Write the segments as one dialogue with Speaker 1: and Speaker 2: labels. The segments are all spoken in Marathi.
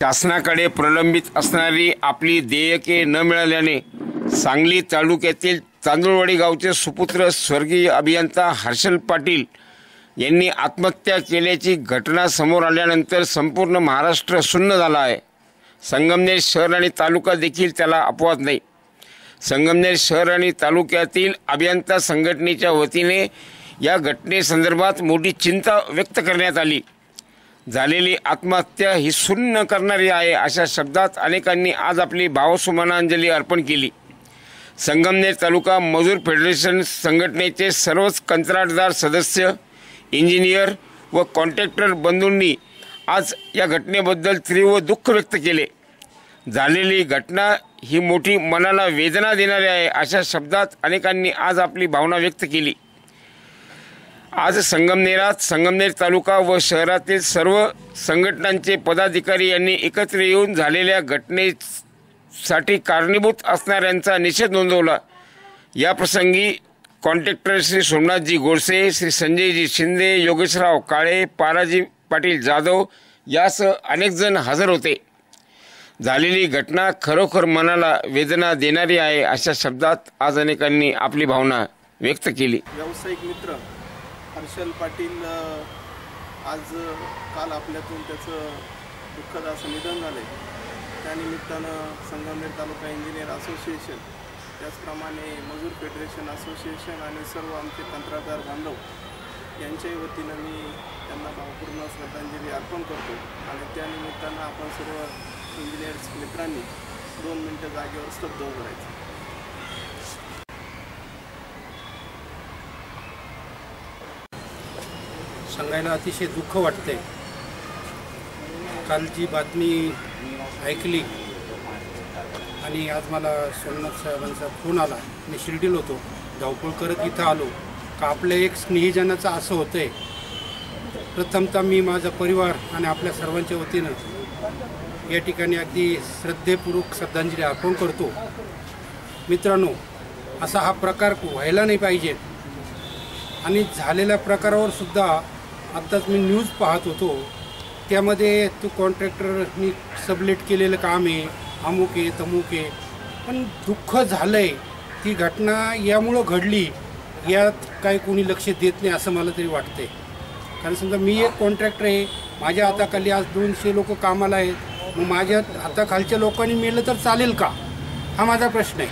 Speaker 1: शासनाकडे प्रलंबित असणारी आपली देयके न मिळाल्याने सांगली तालुक्यातील तांदुळवाडी गावचे सुपुत्र स्वर्गीय अभियंता हर्षल पाटील यांनी आत्महत्या केल्याची घटना समोर आल्यानंतर संपूर्ण महाराष्ट्र सुन्न झाला आहे। संगमनेर शहर आणि तालुका देखील त्याला अपवाद नाही। संगमनेर शहर आणि तालुक्यातील अभियंता संघटनेच्या वतीने या घटनेसंदर्भात मोठी चिंता व्यक्त करण्यात आली। झालेली आत्महत्या ही सुन्न करणारी आहे अशा शब्दात अनेकांनी आज आपली भावसुमनांजली अर्पण केली। संगमनेर तालुका मजूर फेडरेशन संघटनेचे सर्वच कंत्राटदार सदस्य, इंजिनियर व कॉन्ट्रॅक्टर बंधूंनी आज या घटनेबद्दल तीव्र दुःख व्यक्त केले। झालेली घटना ही मोठी मनाला वेदना देणारी आहे अशा शब्दात अनेकांनी आज आपली भावना व्यक्त केली। आज संगमनेरात संगमनेर तालुका व शहरातील सर्व संघटनांचे पदाधिकारी यांनी एकत्र येऊन झालेल्या घटनेसाठी कारणीभूत असणाऱ्यांचा निषेध नोंदवला। या प्रसंगी कॉन्ट्रॅक्टर श्री सोमनाथजी गोडसे, श्री संजयजी शिंदे, योगेशराव काळे, पाराजी पाटील जाधव यासह अनेक जण हजर होते। झालेली घटना खरोखर मनाला वेदना देणारी आहे अशा शब्दात आज अनेकांनी आपली भावना व्यक्त केली।
Speaker 2: व्यावसायिक मित्र हर्षल पाटील काल आपल्यातून त्याचं दुःखद असं निधन झाले। त्यानिमित्तानं संगमनेर तालुका इंजिनियर असोसिएशन, त्याचप्रमाणे मजूर फेडरेशन असोसिएशन आणि सर्व आमचे कंत्राटदार बांधव यांच्याही वतीनं मी त्यांना भावपूर्ण श्रद्धांजली अर्पण करतो। आणि त्यानिमित्तानं आपण सर्व इंजिनियर्स मित्रांनी 2 मिनिटं जागेवर स्तब्ध करायचं।
Speaker 3: सांगायला अतिशय दुःख वाटते। काल जी बातमी ऐकली आणि आज मला सोमनाथ साहेबांचा फोन आला। मी शिर्डीला होतो, धावपळ करत इथं आलो का आपल्या एक स्नेहीजनाचं असं होतंय। प्रथमतः मी माझा परिवार आणि आपल्या सर्वांच्या वतीनं या ठिकाणी अगदी श्रद्धेपूर्वक श्रद्धांजली अर्पण करतो। मित्रांनो, असा हा प्रकार व्हायला नाही पाहिजे। आणि झालेल्या प्रकारावर सुद्धा आत्ताच मी न्यूज पाहत होतो, त्यामध्ये तो कॉन्ट्रॅक्टरनी सबलेट केलेलं काम आहे, अमुक आहे तमुक आहे, पण दुःख झालं आहे। ती घटना यामुळं घडली, यात काही कोणी लक्ष देत नाही असं मला तरी वाटते। कारण समजा मी एक कॉन्ट्रॅक्टर आहे, माझ्या हाताखाली आज 200 लोक कामाला आहेत, मग माझ्या हाताखालच्या लोकांनी मेलं तर चालेल का, हा माझा प्रश्न आहे।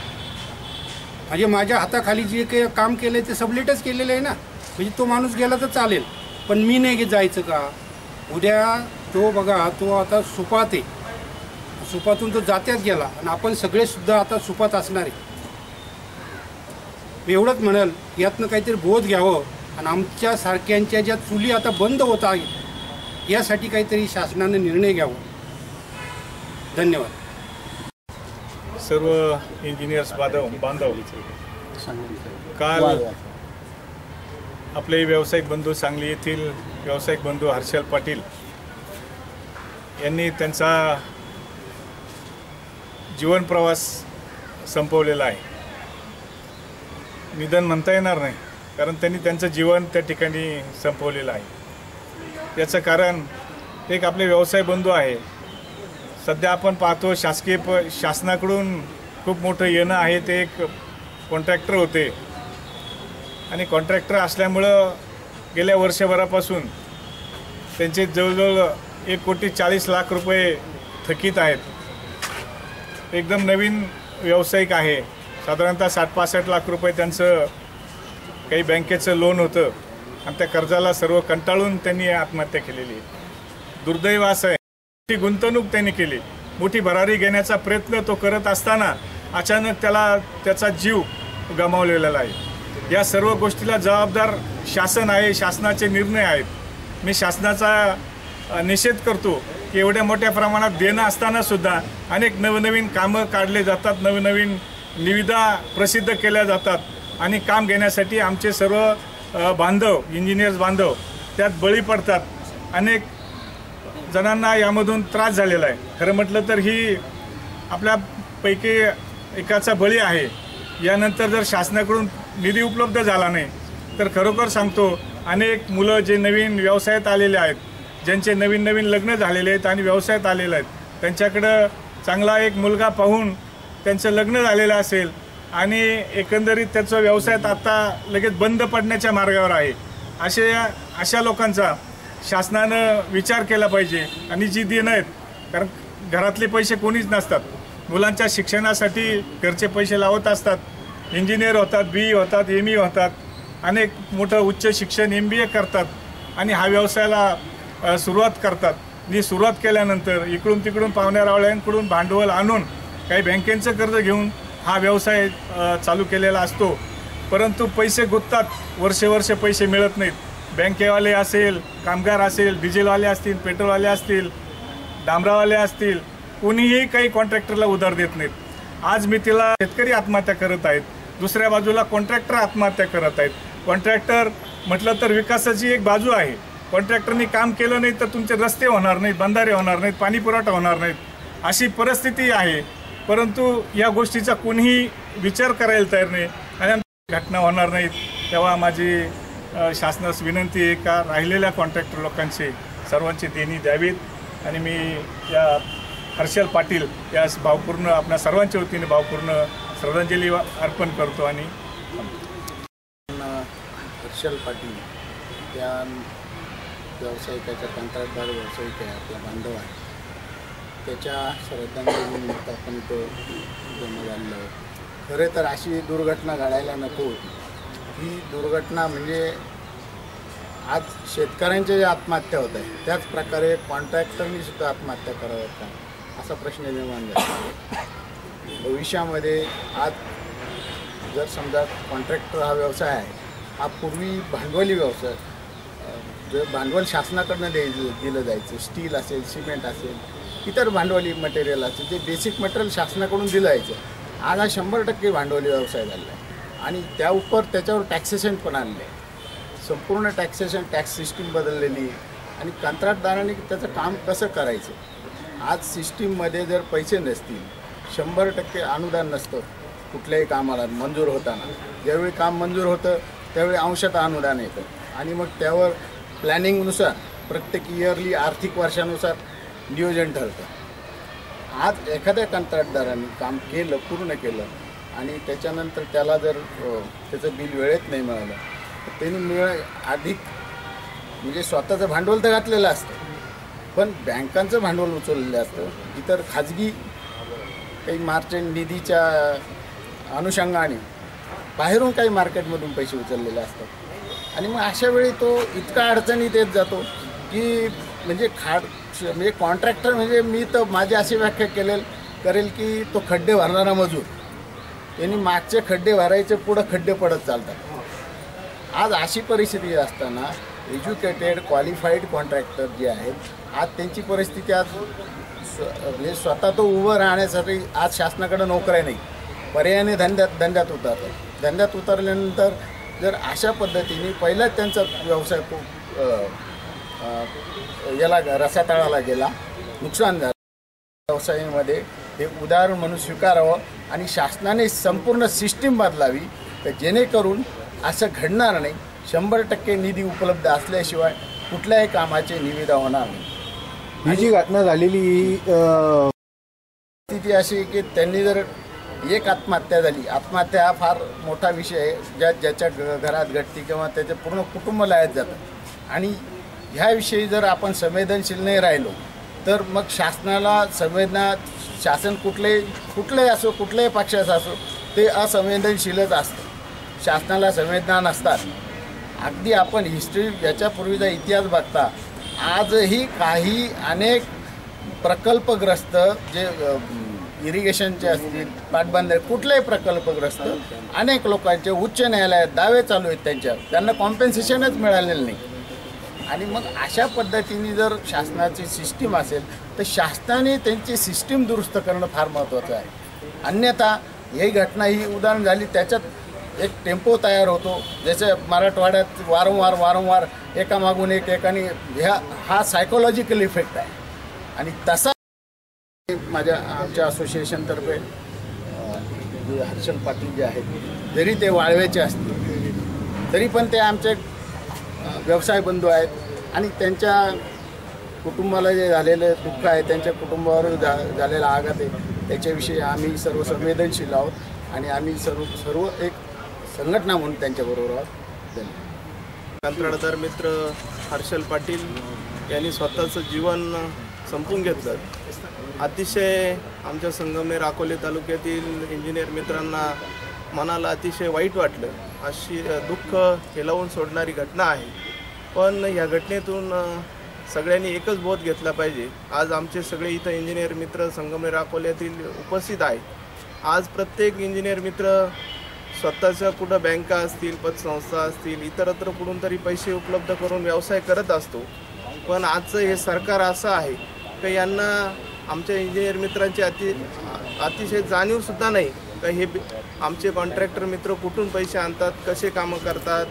Speaker 3: म्हणजे माझ्या हाताखाली जे काही काम केलं आहे ते सबलेटच केलेलं आहे ना, म्हणजे तो माणूस गेला तर चालेल, पण मी नाही जायचं का? उद्या तो बघा, तो आता सुपात आहे, सुपातून तो जात्यात गेला आणि आपण सगळे सुद्धा आता सुपात असणार आहे। मी एवढंच म्हणाल, यातनं काहीतरी बोध घ्यावं आणि आमच्या सारख्यांच्या ज्या चुली आता बंद होत आहेत यासाठी काहीतरी शासनानं निर्णय घ्यावा। धन्यवाद।
Speaker 4: सर्व इंजिनियर्स बांधव, काल आपले व्यावसायिक बंधू, सांगली येथील व्यावसायिक बंधू हर्षल पाटील यांनी त्यांचा जीवन प्रवास संपवलेला आहे। निधन म्हणता येणार नाही, कारण त्यांनी त्यांचं जीवन त्या ठिकाणी संपवलेलं आहे। याचं कारण एक आपले व्यवसाय बंधू आहे। सध्या आपण पाहतो शासनाकडून खूप मोठं येणं आहे। ते एक कॉन्ट्रॅक्टर होते आणि कॉन्ट्रॅक्टर असल्यामुळं गेल्या वर्षभरापासून त्यांचे जवळजवळ 1,40,00,000 रुपये थकीत आहेत। एकदम नवीन व्यावसायिक आहे। साधारणतः 60-65 लाख रुपये त्यांचं काही बँकेचं लोन होतं आणि त्या कर्जाला सर्व कंटाळून त्यांनी आत्महत्या केलेली आहे। दुर्दैव असं आहे, मोठी गुंतवणूक त्यांनी केली, मोठी भरारी घेण्याचा प्रयत्न तो करत असताना अचानक त्याचा जीव गमावलेला आहे। या सर्व गोष्टीला जबाबदार शासन आहे, शासनाचे निर्णय आहेत। मी शासनाचा निषेध करतो की एवढ्या मोठ्या प्रमाणात देणं असताना सुद्धा अनेक नवनवीन कामं काढले जातात, नवनवीन निविदा प्रसिद्ध केल्या जातात आणि काम घेण्यासाठी आमचे सर्व बांधव, इंजिनियर्स बांधव त्यात बळी पडतात। अनेक जणांना यामधून त्रास झालेला आहे। खरं म्हटलं तर ही आपल्यापैकी एकाचा बळी आहे। यानंतर जर शासनाकडून निधी उपलब्ध झाला नाही तर खरोखर सांगतो, अनेक मुलं जे नवीन व्यवसायात आलेले आहेत, ज्यांचे नवीन लग्न झालेले आहेत आणि व्यवसायात आलेले आहेत, त्यांच्याकडं चांगला एक मुलगा पाहून त्यांचं लग्न झालेलं असेल आणि एकंदरीत त्याचा व्यवसायात आता लगेच बंद पडण्याच्या मार्गावर आहे, अशा लोकांचा शासनानं विचार केला पाहिजे. आणि जी देणं आहेत, कारण घरातले पैसे कोणीच नसतात, मुलांच्या शिक्षणासाठी घरचे पैसे लावत असतात, इंजिनियर होतात, BE होतात, ME होतात, अनेक मोठं उच्च शिक्षण MBA करतात आणि हा व्यवसायाला सुरुवात करतात. आणि सुरुवात केल्यानंतर इकडून तिकडून पाहुण्यारावळ्यांकडून भांडवल आणून काही बँकेचं कर्ज घेऊन हा व्यवसाय चालू केलेला असतो. परंतु पैसे गुंततात, वर्ष पैसे मिळत नाहीत. बँकेवाले असेल, कामगार असेल, डिझेलवाले असतील, पेट्रोलवाले असतील, डांबरावाले असतील, कोणीही काही कॉन्ट्रॅक्टरला उधार देत नाहीत. आज मितीला शेतकरी आत्महत्या करत आहेत, दुसऱ्या बाजूला कॉन्ट्रॅक्टर आत्महत्या करत आहेत. कॉन्ट्रॅक्टर म्हटलं तर विकासाची एक बाजू आहे. कॉन्ट्रॅक्टरनी काम केलं नाही तर तुमचे रस्ते होणार नाहीत, बंधारे होणार नाहीत, पाणी पुरवठा होणार नाहीत, अशी परिस्थिती आहे. परंतु या गोष्टीचा कोणीही विचार करायला तयार नाही आणि घटना होणार नाहीत. तेव्हा माझी शासनास विनंती आहे का राहिलेल्या कॉन्ट्रॅक्टर लोकांचे सर्वांची देणी द्यावीत आणि मी या हर्षल पाटील यास भावपूर्ण आपल्या सर्वांच्या वतीने भावपूर्ण श्रद्धांजली अर्पण करतो. आणि
Speaker 5: हर्षल पाटील त्या व्यावसायिकाच्या कंत्राटदार व्यावसायिक आहे, आपला बांधव आहे, त्याच्या श्रद्धांजलीनिमित्त आपण तो जमा झालेलो. खरं तर अशी दुर्घटना घडायला नको होती. ही दुर्घटना म्हणजे आज शेतकऱ्यांच्या ज्या आत्महत्या होत आहे त्याच प्रकारे कॉन्ट्रॅक्टरनी सुद्धा आत्महत्या कराव्यात का, असा प्रश्न निर्माण झाला. भविष्यामध्ये आज जर समजा कॉन्ट्रॅक्टर हा व्यवसाय आहे, हा पूर्वी भांडवली व्यवसाय, जर भांडवल शासनाकडनं दिलं जायचं, स्टील असेल, सिमेंट असेल, इतर भांडवली मटेरियल असेल, जे बेसिक मटेरियल शासनाकडून दिलं जायचं, आज हा 100% भांडवली व्यवसाय झाला आहे. आणि त्याच्यावर टॅक्सेशन पण आणलं आहे. संपूर्ण टॅक्स सिस्टीम बदललेली आणि कंत्राटदारांनी त्याचं काम कसं करायचं. आज सिस्टीममध्ये जर पैसे नसतील, 100% अनुदान नसतं कुठल्याही कामाला मंजूर होताना. ज्यावेळी काम मंजूर होतं त्यावेळी अंशतः अनुदान येतं आणि मग त्यावर प्लॅनिंगनुसार प्रत्येक इयरली आर्थिक वर्षानुसार नियोजन ठरतं. आज एखाद्या कंत्राटदारांनी काम केलं, पूर्ण केलं आणि त्याच्यानंतर त्याला जर त्याचं बिल वेळेत नाही मिळालं तर त्यांनी अधिक म्हणजे स्वतःचं भांडवल तर घातलेलं असतं, पण बँकांचं भांडवल उचललेलं असतं. इतर खाजगी काही मार्चंट निधीच्या अनुषंगाने बाहेरून काही मार्केटमधून पैसे उचललेले असतात आणि मग अशा वेळी तो इतका अडचणीत येत जातो की म्हणजे कॉन्ट्रॅक्टर म्हणजे मी तर माझी अशी व्याख्या करेल की तो खड्डे भरणारा मजूर. त्यांनी मागचे खड्डे भरायचे, पुढं खड्डे पडत चालतात. आज अशी परिस्थिती असताना एज्युकेटेड क्वालिफाईड कॉन्ट्रॅक्टर जे आहेत, आज त्यांची परिस्थिती आज म्हणजे स्वतः तो उभं राहण्यासाठी आज शासनाकडे नोकऱ्या नाही, पर्यायाने धंद्यात उतरतात. धंद्यात उतरल्यानंतर जर अशा पद्धतीने पहिलाच त्यांचा व्यवसाय याला रसातळाला गेला, नुकसान झालं, व्यवसायामध्ये हे उदाहरण म्हणून स्वीकारावं आणि शासनाने संपूर्ण सिस्टीम बदलावी तर जेणेकरून असं घडणार नाही. 100% निधी उपलब्ध असल्याशिवाय कुठल्याही कामाची निविदा होणार नाही.
Speaker 6: ही जी घटना झालेली
Speaker 5: स्थिती अशी की त्यांनी जर एक आत्महत्या झाली, आत्महत्या हा फार मोठा विषय आहे ज्याच्या घरात घडते किंवा त्याचे पूर्ण कुटुंब लयात जातं आणि ह्याविषयी जर आपण संवेदनशील नाही राहिलो तर मग शासनाला शासन कुठलेही असो, कुठल्याही पक्षाचं असो, ते असंवेदनशीलच असतं. शासनाला संवेदना नसतात. अगदी आपण हिस्ट्री याच्यापूर्वीचा इतिहास बघता आजही काही अनेक प्रकल्पग्रस्त जे इरिगेशनचे असतील, पाटबंधारे, कुठलेही प्रकल्पग्रस्त अनेक लोकांचे उच्च न्यायालयात दावे चालू आहेत, त्यांना कॉम्पेन्सेशनच मिळालेलं नाही. आणि मग अशा पद्धतीने जर शासनाची सिस्टीम असेल तर शासनाने त्यांची सिस्टीम दुरुस्त करणं फार महत्त्वाचं आहे. अन्यथा ही घटना ही उदाहरण झाली, त्याच्यात एक टेम्पो तयार होतो, जसं मराठवाड्यात वारंवार एकामागून एक एकाने हा सायकोलॉजिकल इफेक्ट आहे. आणि तसा आमच्या असोसिएशनतर्फे जे हर्षल पाटील जे आहेत, जरी ते वाळव्याचे असतील तरी पण ते आमचे व्यवसाय बंधू आहेत आणि त्यांच्या कुटुंबाला जे झालेलं दुःख आहे, त्यांच्या कुटुंबावर झालेला आघात आहे, त्याच्याविषयी आम्ही सर्व संवेदनशील आहोत आणि आम्ही सर्व एक संघटना म्हणून त्यांच्याबरोबर आहोत. धन्यवाद.
Speaker 2: कंत्राटदार मित्र हर्षल पाटील यांनी स्वतःचं जीवन संपून घेतलं. अतिशय आमच्या संगमनेर अकोले तालुक्यातील इंजिनियर मित्रांना मनाला अतिशय वाईट वाटलं. अशी दुःख हेलावून सोडणारी घटना आहे. पण या घटनेतून सगळ्यांनी एकच बोध घेतला पाहिजे. आज आमचे सगळे इथं इंजिनियर मित्र संगमनेर अकोल्यातील उपस्थित आहे. आज प्रत्येक इंजिनियर मित्र स्वतःच्या कुठं बँका असतील, पतसंस्था असतील, इतरत्र कुठून तरी पैसे उपलब्ध करून व्यवसाय करत असतो. पण आजचं हे सरकार असं आहे की यांना आमच्या इंजिनियर मित्रांची अतिशय जाणीवसुद्धा नाही का हे आमचे कॉन्ट्रॅक्टर मित्र कुठून पैसे आणतात, कसे कामं करतात,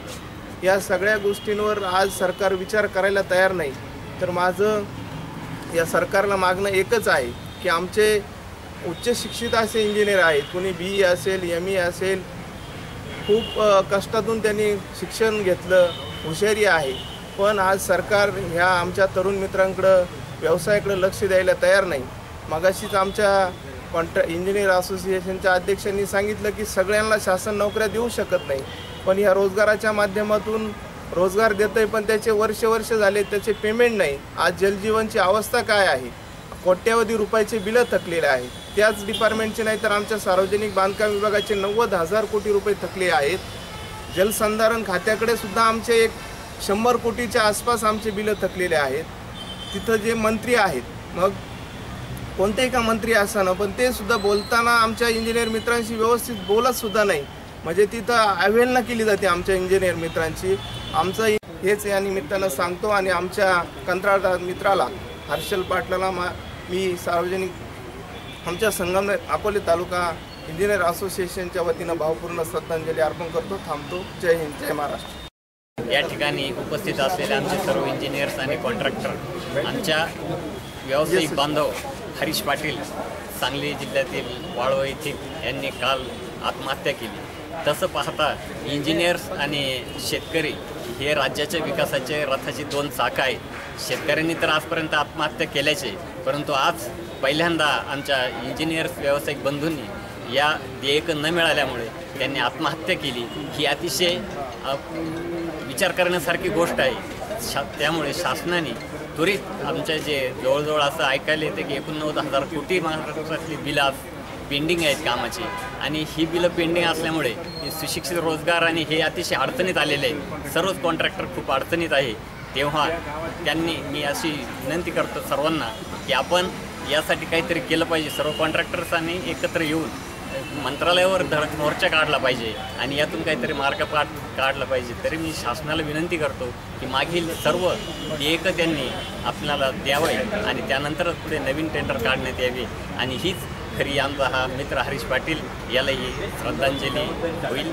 Speaker 2: या सगळ्या गोष्टींवर आज सरकार विचार करायला तयार नाही. तर माझं या सरकारला मागणं एकच आहे की आमचे उच्च शिक्षित असे इंजिनियर आहेत, कोणी BE असेल, ME असेल, खूप कष्टातून त्यांनी शिक्षण घेतलं, हुशारी आहे. पण आज सरकार ह्या आमच्या तरुण मित्रांकडं व्यवसायाकडे लक्ष द्यायला तयार नाही. मगाशीच आमच्या इंजिनियर असोसिएशनच्या अध्यक्षांनी सांगितलं की सगळ्यांना शासन नोकऱ्या देऊ शकत नाही, पण ह्या रोजगाराच्या माध्यमातून रोजगार देतं आहे, पण त्याचे वर्ष झाले त्याचे पेमेंट नाही. आज जलजीवनची अवस्था काय आहे? कोट्यावधी रुपयाचे बिलं थकलेले आहेत. त्याच डिपार्टमेंटचे नाही तर आमच्या सार्वजनिक बांधकाम विभागाचे 90,000 कोटी रुपये थकले आहेत. जलसंधारण खात्याकडे सुद्धा आमचे 100 कोटीच्या आसपास आमचे बिलं थकलेले आहेत. तिथं जे मंत्री आहेत, मग कोणतेही का मंत्री असताना, पण ते सुद्धा बोलताना आमच्या इंजिनियर मित्रांशी व्यवस्थित बोलत सुद्धा नाही. म्हणजे तिथं अवहेलना केली जाते आमच्या इंजिनियर मित्रांची. आमचं हेच या निमित्तानं सांगतो आणि आमच्या कंत्राटदार मित्राला हर्षल पाटलाला मी सार्वजनिक आमच्या संगमनेर अकोले तालुका इंजिनियर असोसिएशनच्या वतीनं भावपूर्ण श्रद्धांजली अर्पण करतो. थांबतो. जय हिंद, जय महाराष्ट्र.
Speaker 7: या ठिकाणी उपस्थित असलेले आमचे सर्व इंजिनियर्स आणि कॉन्ट्रॅक्टर, आमच्या व्यावसायिक बांधव हरीश पाटील सांगली जिल्ह्यातील वाळवा येथे यांनी काल आत्महत्या केली. तसं पाहता इंजिनियर्स आणि शेतकरी हे राज्याच्या विकासाचे रथाची 2 चाकं आहेत. शेतकऱ्यांनी तर आजपर्यंत आत्महत्या केल्याचे, परंतु आज पहिल्यांदा आमच्या इंजिनियर्स व्यावसायिक बंधूंनी या देयक न मिळाल्यामुळे त्यांनी आत्महत्या केली. ही अतिशय विचार करण्यासारखी गोष्ट आहे. त्यामुळे शासनाने त्वरित आमच्या जे जवळजवळ असं ऐकायला येते की 89,000 कोटी महाराष्ट्रातली बिलं पेंडिंग आहेत कामाची, आणि ही बिलं पेंडिंग असल्यामुळे सुशिक्षित रोजगार आणि हे अतिशय अडचणीत आलेले आहे. सर्वच कॉन्ट्रॅक्टर खूप अडचणीत आहे. तेव्हा मी अशी विनंती करतो सर्वांना की आपण यासाठी काहीतरी केलं पाहिजे. सर्व कॉन्ट्रॅक्टर्सांनी एकत्र येऊन मंत्रालयावर धडक मोर्चा काढला पाहिजे आणि यातून काहीतरी मार्ग काढला पाहिजे. तरी मी शासनाला विनंती करतो की मागील सर्व देयक त्यांनी आपल्याला द्यावे आणि त्यानंतरच पुढे नवीन टेंडर काढण्यात यावे. आणि हीच खरी आमचा हा मित्र हरीश पाटील यालाही श्रद्धांजली होईल.